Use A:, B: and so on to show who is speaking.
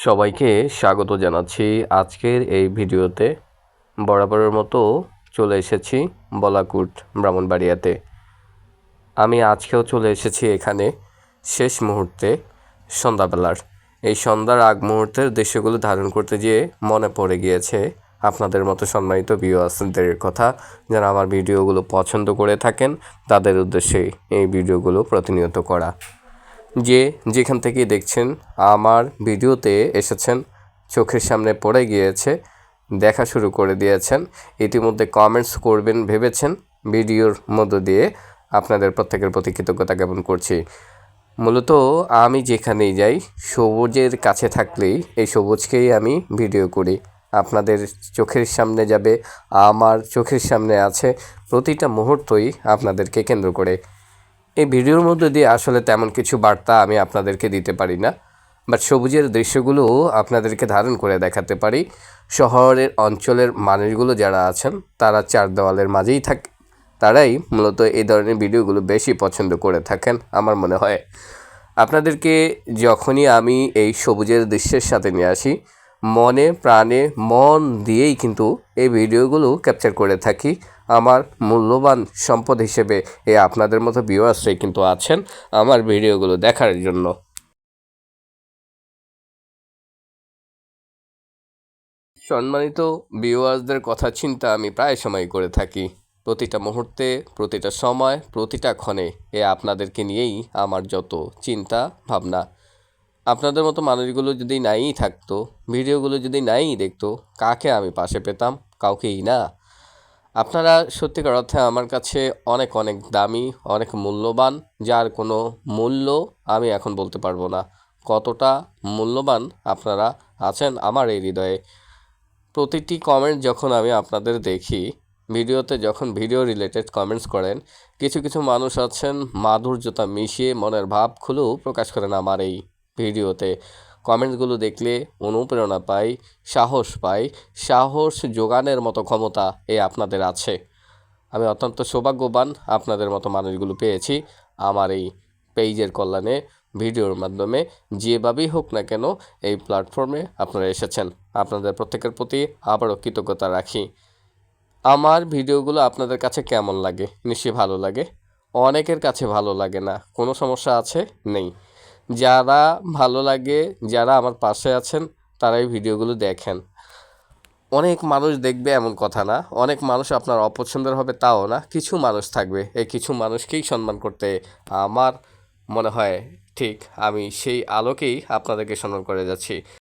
A: সবাইকে স্বাগত জানাচ্ছি আজকের এই ভিডিওতে। বরাবরের মতো চলে এসেছি বলাকুট ব্রাহ্মণবাড়িয়াতে। আমি আজকেও চলে এসেছি এখানে শেষ মুহূর্তে সন্ধ্যাবেলার। এই সন্ধ্যার আগ মুহূর্তের দৃশ্যগুলো ধারণ করতে গিয়ে মনে পড়ে গিয়েছে আপনাদের মতো সম্মানিত ভিউয়ার্সদের কথা, যারা আমার ভিডিওগুলো পছন্দ করে থাকেন তাদের উদ্দেশ্যে এই ভিডিওগুলো প্রতিনিয়ত করা। যেখান থেকে দেখছেন আমার ভিডিওতে এসেছেন, চোখের সামনে পড়ে গিয়েছে, দেখা শুরু করে দিয়েছেন, ইতিমধ্যে কমেন্টস করবেন ভেবেছেন, ভিডিওর মধ্য দিয়ে আপনাদের প্রত্যেকের প্রতি কৃতজ্ঞতা জ্ঞাপন করছি। মূলত আমি যেখানেই যাই সবুজের কাছে থাকলেই এই সবুজকেই আমি ভিডিও করি। আপনাদের চোখের সামনে যাবে, আমার চোখের সামনে আছে, প্রতিটা মুহূর্তই আপনাদেরকে কেন্দ্র করে। এই ভিডিওর মধ্যে দিয়ে আসলে তেমন কিছু বার্তা আমি আপনাদেরকে দিতে পারি না, বাট সবুজের দৃশ্যগুলো আপনাদেরকে ধারণ করে দেখাতে পারি। শহরের অঞ্চলের মানুষগুলো যারা আছেন তারা চার দেওয়ালের মাঝেই থাকে, তারাই মূলত এই ধরনের ভিডিওগুলো বেশি পছন্দ করে থাকেন আমার মনে হয়। আপনাদেরকে যখনই আমি এই সবুজের দৃশ্যের সাথে নিয়ে আসি, মনে প্রাণে মন দিয়েই কিন্তু এই ভিডিওগুলো ক্যাপচার করে থাকি। আমার মূল্যবান সম্পদ হিসেবে এই আপনাদের মতো ভিউয়ার্সরাই কিন্তু আছেন আমার ভিডিওগুলো দেখার জন্য। সম্মানিত ভিউয়ার্সদের কথা চিন্তা আমি প্রায় সময় করে থাকি, প্রতিটা মুহূর্তে, প্রতিটা সময়, প্রতিটা ক্ষণে আপনাদেরকে নিয়েই আমার যত চিন্তা ভাবনা। আপনাদের মতো মানুষগুলো যদি নাই থাকতো, ভিডিওগুলো যদি নাই দেখতো, কাকে আমি পাশে পেতাম? কাউকেই না। আপনারা সত্যিকার অর্থে আমার কাছে অনেক অনেক দামি, অনেক মূল্যবান, যার কোনো মূল্য আমি এখন বলতে পারবো না। কতটা মূল্যবান আপনারা আছেন আমার এই হৃদয়ে। প্রতিটি কমেন্ট যখন আমি আপনাদের দেখি, ভিডিওতে যখন ভিডিও রিলেটেড কমেন্টস করেন, কিছু কিছু মানুষ আছেন মাধুর্যতা মিশিয়ে মনের ভাব খুলেও প্রকাশ করেন আমার এই ভিডিওতে। কমেন্টসগুলো দেখলে অনুপ্রেরণা পাই, সাহস পাই, সাহস যোগানের মতো ক্ষমতা আপনাদের আছে। আমি অত্যন্ত সৌভাগ্যবান আপনাদের মতো মানুষগুলো পেয়েছি আমার এই পেজের কল্যাণে, ভিডিওর মাধ্যমে, যেভাবেই হোক না কেন এই প্ল্যাটফর্মে আপনারা এসেছেন। আপনাদের প্রত্যেকের প্রতি আবারও কৃতজ্ঞতা রাখি। আমার ভিডিওগুলো আপনাদের কাছে কেমন লাগে? নিশ্চয়ই ভালো লাগে। অনেকের কাছে ভালো লাগে না, কোনো সমস্যা আছে? নেই। যারা ভালো লাগে, যারা আমার পাশে আছেন, তারাই ভিডিওগুলো দেখেন। অনেক মানুষ দেখবে এমন কথা না, অনেক মানুষ আপনার অপছন্দের হবে তাও না, কিছু মানুষ থাকবে। এই কিছু মানুষকেই সম্মান করতে আমার মনে হয় ঠিক আমি সেই আলোকেই আপনাদেরকে সম্মান করে যাচ্ছি।